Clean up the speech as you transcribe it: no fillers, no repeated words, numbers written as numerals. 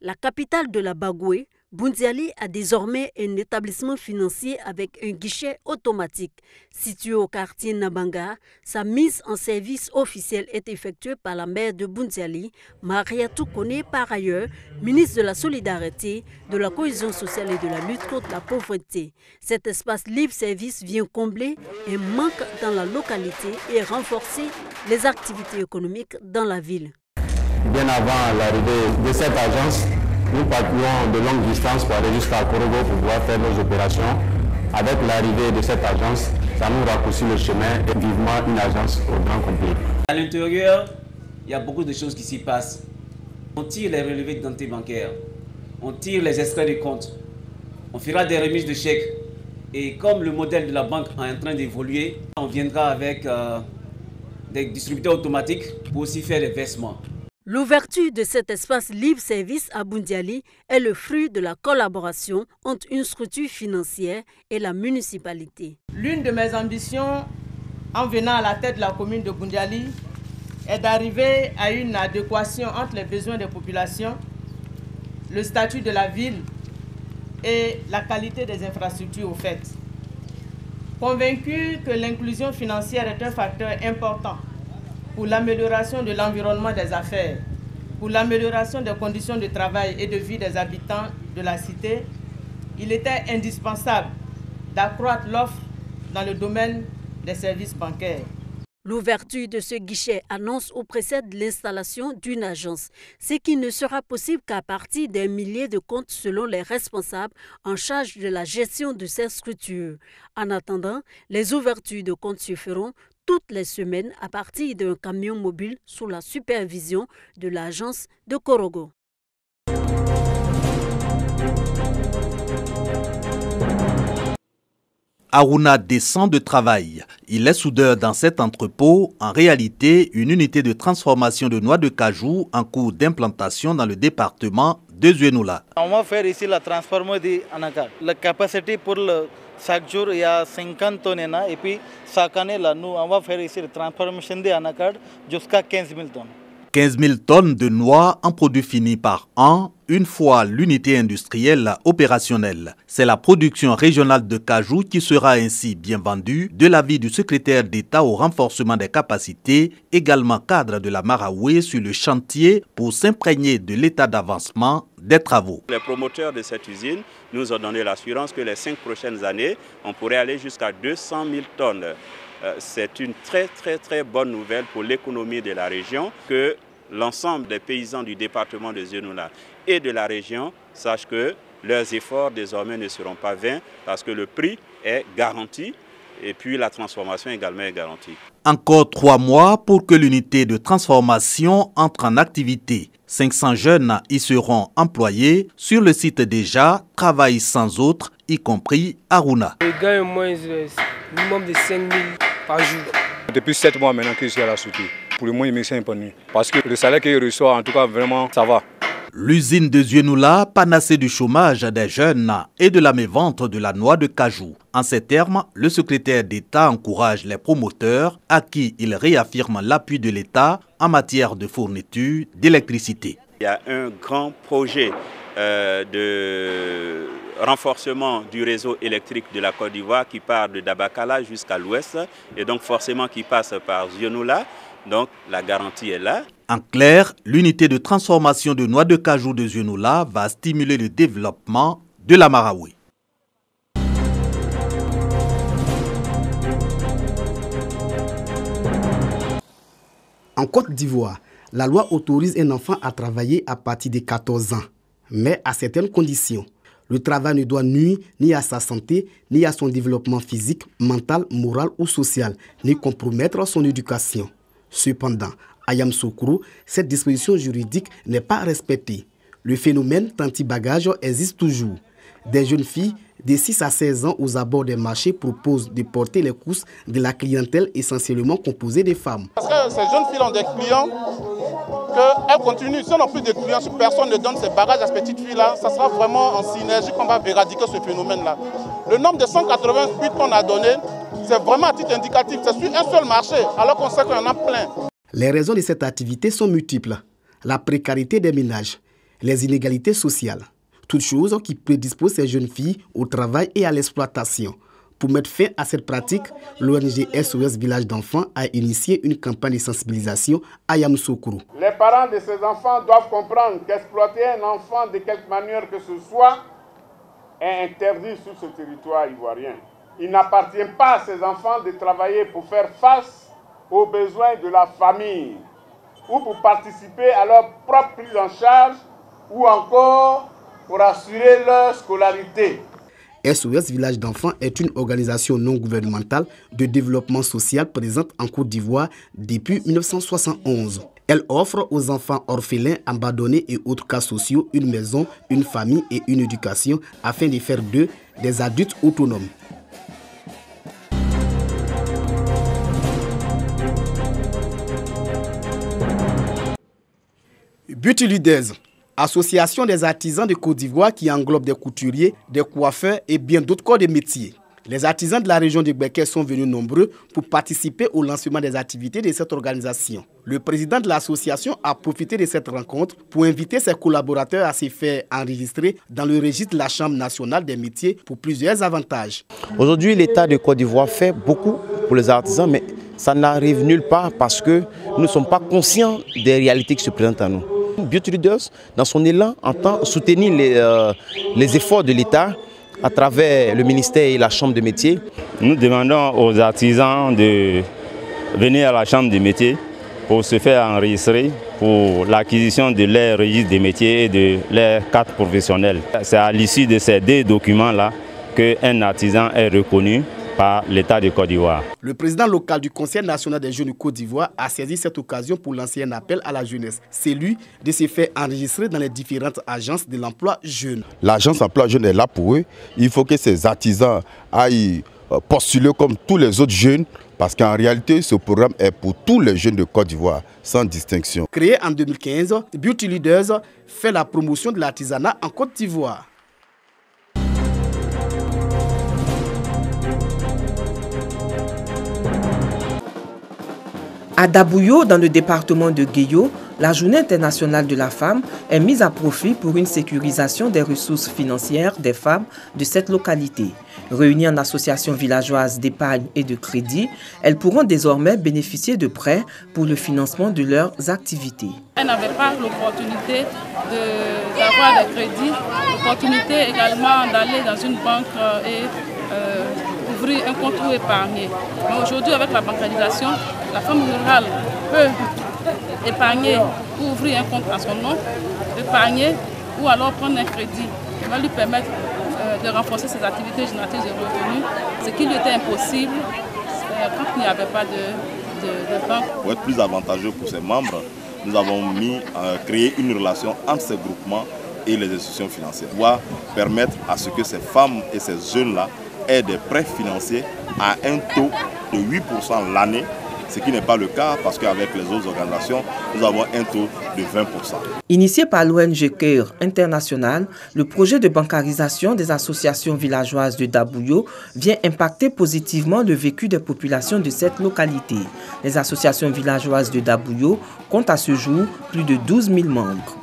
La capitale de la Bagoué, Boundiali a désormais un établissement financier avec un guichet automatique. Situé au quartier Nabanga, sa mise en service officielle est effectuée par la maire de Boundiali, Mariatou Kone, par ailleurs ministre de la Solidarité, de la Cohésion sociale et de la lutte contre la pauvreté. Cet espace libre-service vient combler un manque dans la localité et renforcer les activités économiques dans la ville. Bien avant l'arrivée de cette agence, nous partions de longue distance pour aller jusqu'à Korogo pour pouvoir faire nos opérations. Avec l'arrivée de cette agence, ça nous raccourcit le chemin et vivement une agence au grand complet. À l'intérieur, il y a beaucoup de choses qui s'y passent. On tire les relevés d'identité bancaire, on tire les extraits de compte, on fera des remises de chèques. Et comme le modèle de la banque est en train d'évoluer, on viendra avec des distributeurs automatiques pour aussi faire les versements. L'ouverture de cet espace libre-service à Boundiali est le fruit de la collaboration entre une structure financière et la municipalité. L'une de mes ambitions en venant à la tête de la commune de Boundiali est d'arriver à une adéquation entre les besoins des populations, le statut de la ville et la qualité des infrastructures offertes. Convaincu que l'inclusion financière est un facteur important pour l'amélioration de l'environnement des affaires, pour l'amélioration des conditions de travail et de vie des habitants de la cité, il était indispensable d'accroître l'offre dans le domaine des services bancaires. L'ouverture de ce guichet annonce ou précède l'installation d'une agence, ce qui ne sera possible qu'à partir d'un millier de comptes selon les responsables en charge de la gestion de ces structures. En attendant, les ouvertures de comptes se feront toutes les semaines à partir d'un camion mobile sous la supervision de l'agence de Korogo. Aruna descend de travail. Il est soudeur dans cet entrepôt, en réalité une unité de transformation de noix de cajou en cours d'implantation dans le département de Zouénoula. On va faire ici la transformation d'anacarde. La capacité pour chaque jour, il y a 50 tonnes et puis chaque année, là, nous, on va faire ici la transformation d'anacarde jusqu'à 15 000 tonnes. 15 000 tonnes de noix en produits finis par an, une fois l'unité industrielle opérationnelle. C'est la production régionale de cajou qui sera ainsi bien vendue, de l'avis du secrétaire d'État au renforcement des capacités, également cadre de la Maraoué sur le chantier pour s'imprégner de l'état d'avancement des travaux. Les promoteurs de cette usine nous ont donné l'assurance que les 5 prochaines années, on pourrait aller jusqu'à 200 000 tonnes. C'est une très bonne nouvelle pour l'économie de la région que l'ensemble des paysans du département de Zouénoula et de la région sachent que leurs efforts désormais ne seront pas vains parce que le prix est garanti et puis la transformation également est garantie. Encore 3 mois pour que l'unité de transformation entre en activité. 500 jeunes y seront employés. Sur le site déjà, travaillent sans autre, y compris Aruna. Je gagne au moins minimum de 5 000 par jour. Depuis 7 mois maintenant que je suis à la structure. Pour le moins, il me sent pas nuit. Parce que le salaire qu'il reçoit, en tout cas, vraiment, ça va. L'usine de Zouénoula, panacée du chômage des jeunes et de la mévente de la noix de cajou. En ces termes, le secrétaire d'État encourage les promoteurs à qui il réaffirme l'appui de l'État en matière de fourniture d'électricité. Il y a un grand projet de renforcement du réseau électrique de la Côte d'Ivoire qui part de Dabakala jusqu'à l'ouest et donc forcément qui passe par Zouénoula. Donc la garantie est là. En clair, l'unité de transformation de noix de cajou de Zouénoula va stimuler le développement de la Maraoué. En Côte d'Ivoire, la loi autorise un enfant à travailler à partir de 14 ans, mais à certaines conditions. Le travail ne doit nuire ni à sa santé, ni à son développement physique, mental, moral ou social, ni compromettre son éducation. Cependant, à Yamoussoukro, cette disposition juridique n'est pas respectée. Le phénomène tanti-bagage existe toujours. Des jeunes filles de 6 à 16 ans aux abords des marchés proposent de porter les courses de la clientèle essentiellement composée de femmes. Parce que ces jeunes filles ont des clients, qu'elles continuent. Si on n'a plus de clients, si personne ne donne ces bagages à ces petites filles-là, ça sera vraiment en synergie qu'on va éradiquer ce phénomène-là. Le nombre de 188 qu'on a donné, c'est vraiment à titre indicatif. C'est sur un seul marché, alors qu'on sait qu'il y en a plein. Les raisons de cette activité sont multiples. La précarité des ménages, les inégalités sociales. Toutes choses qui prédisposent ces jeunes filles au travail et à l'exploitation. Pour mettre fin à cette pratique, l'ONG SOS Village d'enfants a initié une campagne de sensibilisation à Yamoussoukro. Les parents de ces enfants doivent comprendre qu'exploiter un enfant de quelque manière que ce soit est interdit sur ce territoire ivoirien. Il n'appartient pas à ces enfants de travailler pour faire face aux besoins de la famille ou pour participer à leur propre prise en charge ou encore pour assurer leur scolarité. SOS Village d'enfants est une organisation non gouvernementale de développement social présente en Côte d'Ivoire depuis 1971. Elle offre aux enfants orphelins, abandonnés et autres cas sociaux une maison, une famille et une éducation afin de faire d'eux des adultes autonomes. Beauty Leaders, association des artisans de Côte d'Ivoire qui englobe des couturiers, des coiffeurs et bien d'autres corps de métiers. Les artisans de la région de Beké sont venus nombreux pour participer au lancement des activités de cette organisation. Le président de l'association a profité de cette rencontre pour inviter ses collaborateurs à se faire enregistrer dans le registre de la Chambre nationale des métiers pour plusieurs avantages. Aujourd'hui, l'État de Côte d'Ivoire fait beaucoup pour les artisans, mais ça n'arrive nulle part parce que nous ne sommes pas conscients des réalités qui se présentent à nous. Beauty Leaders, dans son élan, entend soutenir les efforts de l'État à travers le ministère et la Chambre des métiers. Nous demandons aux artisans de venir à la Chambre des métiers pour se faire enregistrer pour l'acquisition de leur registre des métiers et de leur carte professionnelle. C'est à l'issue de ces deux documents-là qu'un artisan est reconnu par l'État de Côte d'Ivoire. Le président local du Conseil national des jeunes de Côte d'Ivoire a saisi cette occasion pour lancer un appel à la jeunesse. C'est lui de se faire enregistrer dans les différentes agences de l'emploi jeune. L'agence emploi jeune est là pour eux. Il faut que ces artisans aillent postuler comme tous les autres jeunes parce qu'en réalité, ce programme est pour tous les jeunes de Côte d'Ivoire, sans distinction. Créé en 2015, Beauty Leaders fait la promotion de l'artisanat en Côte d'Ivoire. À Dabouyo, dans le département de Guéyo, la Journée internationale de la femme est mise à profit pour une sécurisation des ressources financières des femmes de cette localité. Réunies en association villageoise d'épargne et de crédit, elles pourront désormais bénéficier de prêts pour le financement de leurs activités. Elles n'avaient pas l'opportunité d'avoir des crédits, l'opportunité également d'aller dans une banque et ouvrir un compte ou épargner. Mais aujourd'hui, avec la bancarisation, la femme rurale peut épargner ou ouvrir un compte à son nom, épargner ou alors prendre un crédit qui va lui permettre de renforcer ses activités génératrices de revenus, ce qui lui était impossible quand il n'y avait pas de banque. Pour être plus avantageux pour ses membres, nous avons créé une relation entre ces groupements et les institutions financières. Pour permettre à ce que ces femmes et ces jeunes-là aient des prêts financiers à un taux de 8% l'année, ce qui n'est pas le cas parce qu'avec les autres organisations, nous avons un taux de 20%. Initié par l'ONG Cœur International, le projet de bancarisation des associations villageoises de Dabouyo vient impacter positivement le vécu des populations de cette localité. Les associations villageoises de Dabouyo comptent à ce jour plus de 12 000 membres.